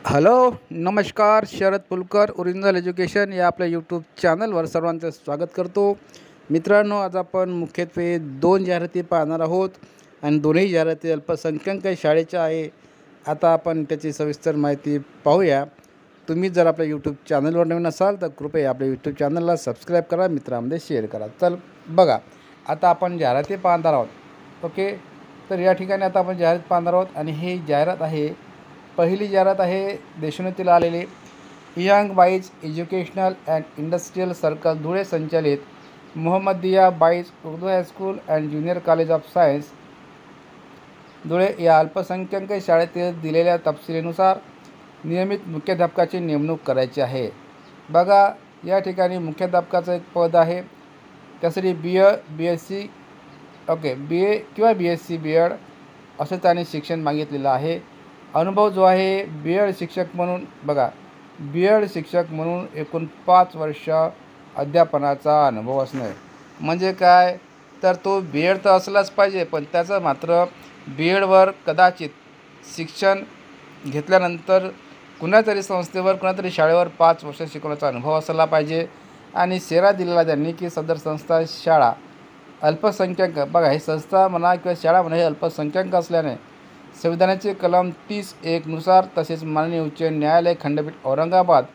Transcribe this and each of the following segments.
Hello, नमस्कार. Sharad Pulkar original education या आपल्या यूट्यूब चॅनलवर सर्वांचं स्वागत करतो. मित्रांनो, आज आपण मुख्यत्वे दोन जाहिराती पाहणार आहोत आणि दोन्ही जाहिराती अल्पसंख्याक शाळेच्या आहे. आता आपण त्याची सविस्तर माहिती पाहूया. तुम्ही जर आपल्या यूट्यूब चॅनलवर नवीन असाल तर कृपया आपल्या यूट्यूब चॅनलला सबस्क्राईब करा, मित्रांमध्ये शेअर करा. चल बघा, आता आपण जाहिराती पाहणार आहोत. ओके, तर या ठिकाणी आता आपण जाहिरात पाहणार आहोत आणि ही जाहिरात आहे. पहिली जाहिरात आहे देशोन्नतीला आलेली young boys educational and industrial circle Dhule संचालित Mohammadiya boys Urdu high school and junior college of science Dhule या अल्पसंख्याक शाळेतील दिलेल्या तपशिलीनुसार नियमित मुख्याध्यापकाची नेमणूक करायची आहे. बघा, या ठिकाणी मुख्याध्यापकाचं एक पद आहे. त्यासाठी BSc BA किंवा BSc B.Ed असं त्याने शिक्षण मागितलेलं आहे. अनुभव जो आहे B.Ed शिक्षक म्हणून, बघा, B.Ed शिक्षक म्हणून एकूण 5 वर्ष अध्यापनाचा अनुभव असणे. म्हणजे काय, तर तो B.Ed तर असलाच पाहिजे, पण त्याचं मात्र B.Edवर कदाचित शिक्षण घेतल्यानंतर कुणातरी संस्थेवर कुणातरी शाळेवर 5 वर्ष शिकवण्याचा अनुभव असला पाहिजे. आणि शेरा दिलेला त्यांनी की सदर संस्था शाळा अल्पसंख्याक, बघा, ही संस्था म्हणा किंवा शाळा म्हणा, हे अल्पसंख्याक असल्याने संविधानाचे कलम 30(1) नुसार तसेच माननीय उच्च न्यायालय खंडपीठ औरंगाबाद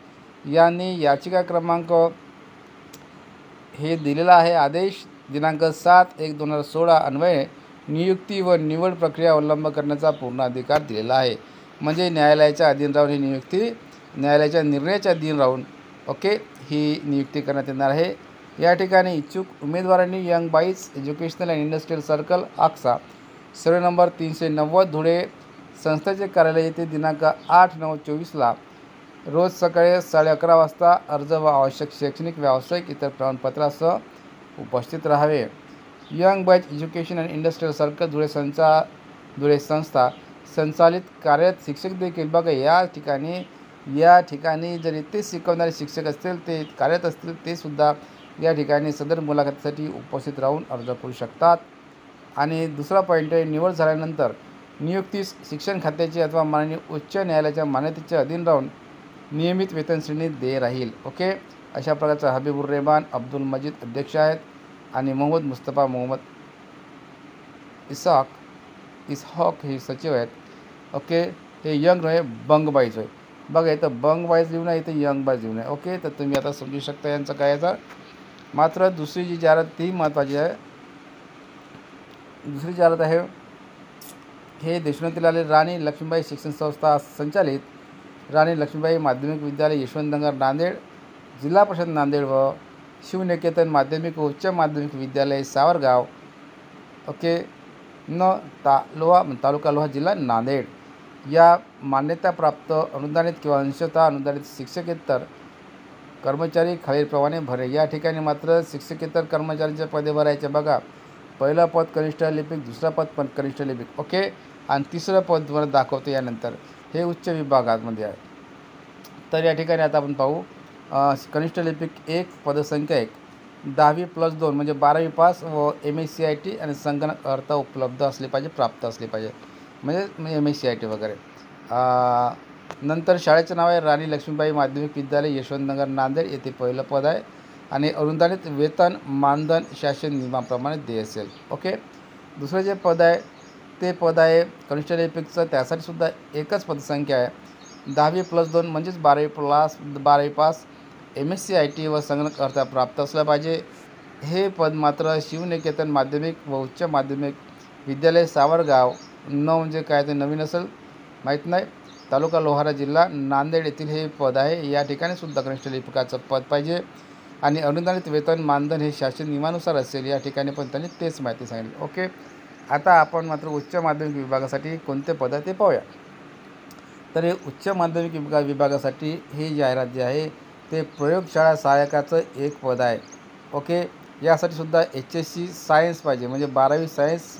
यांनी याचिका क्रमांक हे दिलेला आहे. आदेश दिनांक 7/1/2016 अन्वये नियुक्ती व निवड प्रक्रिया अवलंब करण्याचा पूर्ण अधिकार दिलेला आहे. म्हणजे न्यायालयाच्या अधीन राहून ही नियुक्ती, न्यायालयाच्या निर्णयाच्या अधीन राहून ही नियुक्ती करण्यात येणार आहे. या ठिकाणी इच्छुक उमेदवारांनी young boys educational and industrial circle Aqsa, survey number 390 Dhule, संस्थेचे कार्यालय येथे दिनांक 8/9/24 रोज सकाळी 11:30 वाजता अर्ज व आवश्यक शैक्षणिक व्यावसायिक इतर प्रमाणपत्रासह उपस्थित राहावे. Young boys education and industrial circle Dhule संस्था संचालित कार्यरत शिक्षक देखील, बघा, या ठिकाणी जर इथे शिकवणारे शिक्षक असतील, ते कार्यरत असतील, ते सुद्धा या ठिकाणी सदर मुलाखतीसाठी उपस्थित राहून अर्ज करू शकतात. आणि दुसरा पॉईंट आहे, निवड झाल्यानंतर नियुक्तीस शिक्षण खात्याचे अथवा माननीय उच्च न्यायालयाच्या मान्यतेच्या अधीन राहून नियमित वेतन श्रेणी देय राहील. ओके, अशा प्रकारचा हबीबुर रेहमान अब्दुल मजीद अध्यक्ष आहेत आणि मोहम्मद मुस्तफा मोहम्मद इसहॉक हे सचिव आहेत. ओके, हे यंग आहे, बंग बाईज आहे. बघा, इथं बंग बाईज लिहून आहे, इथं यंग बाईज लिहून आहे. ओके, तर तुम्ही आता समजू शकता यांचं काय याचा. मात्र दुसरी जी जाहिरात ती महत्त्वाची आहे. दुसरी जाहिरात आहे, हे देशोन्नतीला आले राणी लक्ष्मीबाई शिक्षण संस्था संचालित राणी लक्ष्मीबाई माध्यमिक विद्यालय यशवंतनगर नांदेड, जिल्हा परिषद नांदेड व शिवनिकेतन माध्यमिक व उच्च माध्यमिक विद्यालय सावरगाव, ओके, तालुका लोहा, जिल्हा नांदेड या मान्यताप्राप्त अनुदानित किंवा अंशतः अनुदानित शिक्षकेतर कर्मचारी खालीलप्रमाणे भरे. या ठिकाणी मात्र शिक्षकेतर कर्मचाऱ्यांचे पदे भरायचे. बघा, पहिलं पद कनिष्ठ लिपिक, दुसरं पद पण कनिष्ठ लिपिक, ओके, आणि तिसरं पद तुम्हाला दाखवतो यानंतर. हे उच्च विभागामध्ये आहे. तर या ठिकाणी आता आपण पाहू. कनिष्ठ लिपिक 1 पदसंख्या 1, 10वी+2 म्हणजे 12वी पास व MSc आणि संगणक अर्थ उपलब्ध असले पाहिजे, प्राप्त असले पाहिजे, म्हणजे MSc वगैरे. नंतर शाळेचं नाव आहे राणी लक्ष्मीबाई माध्यमिक विद्यालय यशवंतनगर नांदेड, येथे पहिलं पद आहे आणि अनुदानित वेतन मानधन शासन नियमाप्रमाणे देय असेल. ओके, दुसरं जे पद आहे ते पद आहे कनिष्ठ लिपिकचं, त्यासाठी सुद्धा एकच पदसंख्या आहे. 10वी+2 म्हणजेच 12वी पास, MSc व संगणक अर्थ प्राप्त असला पाहिजे. हे पद मात्र शिवनिकेतन माध्यमिक व उच्च माध्यमिक विद्यालय सावरगाव, म्हणजे काय ते नवीन असेल माहीत नाही, तालुका लोहारा, जिल्हा नांदेड येथील हे पद आहे. या ठिकाणी सुद्धा कनिष्ठ लिपिकाचं पद पाहिजे आणि अनुदानित वेतन मानधन हे शासन नियमानुसार असेल. या ठिकाणी पण त्यांनी तेच माहिती सांगितली. ओके, आता आपण मात्र उच्च माध्यमिक विभागासाठी कोणते पद आहे ते पाहूया. तर हे उच्च माध्यमिक विभागासाठी ही जाहिरात जी आहे ते प्रयोगशाळा सहाय्यकाचं एक पद आहे. ओके, यासाठी सुद्धा HSC सायन्स पाहिजे, म्हणजे 12वी सायन्स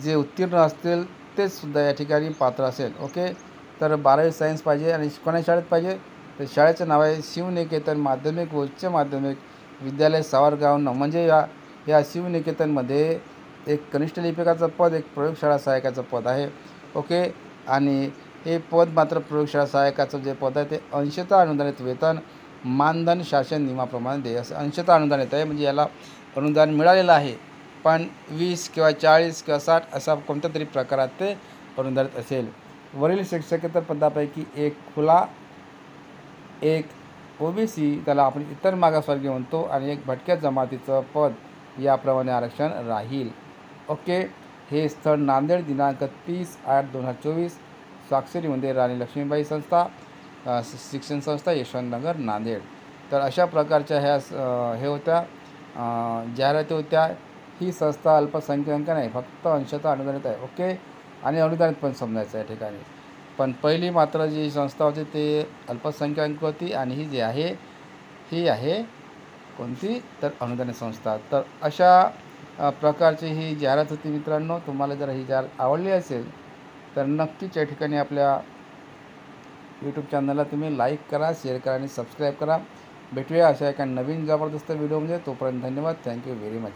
जे उत्तीर्ण असतील तेच सुद्धा या ठिकाणी पात्र असेल. ओके, तर 12वी सायन्स पाहिजे आणि कोणत्या शाळेत पाहिजे, तर शाळेचं नाव आहे शिवनिकेतन माध्यमिक व उच्च माध्यमिक विद्यालय सावरगाव, म्हणजे या शिवनिकेतनमध्ये एक कनिष्ठ लिपिकाचं पद, एक प्रयोगशाळा सहाय्यकाचं पद आहे. ओके, आणि हे पद मात्र प्रयोगशाळा सहाय्यकाचं जे पद आहे ते अंशतः अनुदानित वेतन मानधन शासन नियमाप्रमाणे दे. असं अंशतः अनुदानित आहे, म्हणजे याला अनुदान मिळालेलं आहे, पण 20 किंवा 40 किंवा 60 असा कोणत्या तरी प्रकारात ते अनुदानित असेल. वरील शिक्षकेतर पदापैकी एक खुला, एक OBC त्याला आपण इतर मागासवर्गीय म्हणतो, आणि एक भटक्या जमातीचं पद याप्रमाणे आरक्षण राहील. ओके. हे स्थळ नांदेड, दिनांक 30/8/2024, स्वाक्षरीमध्ये राणी लक्ष्मीबाई संस्था, शिक्षण संस्था, यशवंतनगर, नांदेड. तर अशा प्रकारच्या ह्या हे होत्या जाहिराती होत्या. ही संस्था अल्पसंख्याक नाही, फक्त अंशतः अनुदानित आहे. ओके. आणि अनुदानित पण समजायचं आहे ठिकाणी. पण पहिली मात्र जी संस्था होती ते अल्पसंख्याक होती, आणि ही जी आहे ही आहे कोणती, तर अनुदानित संस्था. तर अशा प्रकारची ही जाहिरात होती मित्रांनो. तुम्हाला जर ही जाहिरात आवडली असेल तर नक्कीच या ठिकाणी आपल्या यूट्यूब चॅनलला तुम्ही लाईक करा, शेअर करा आणि सबस्क्राईब करा. भेटूया अशा एका नवीन जबरदस्त व्हिडिओमध्ये. तोपर्यंत धन्यवाद. Thank you very much.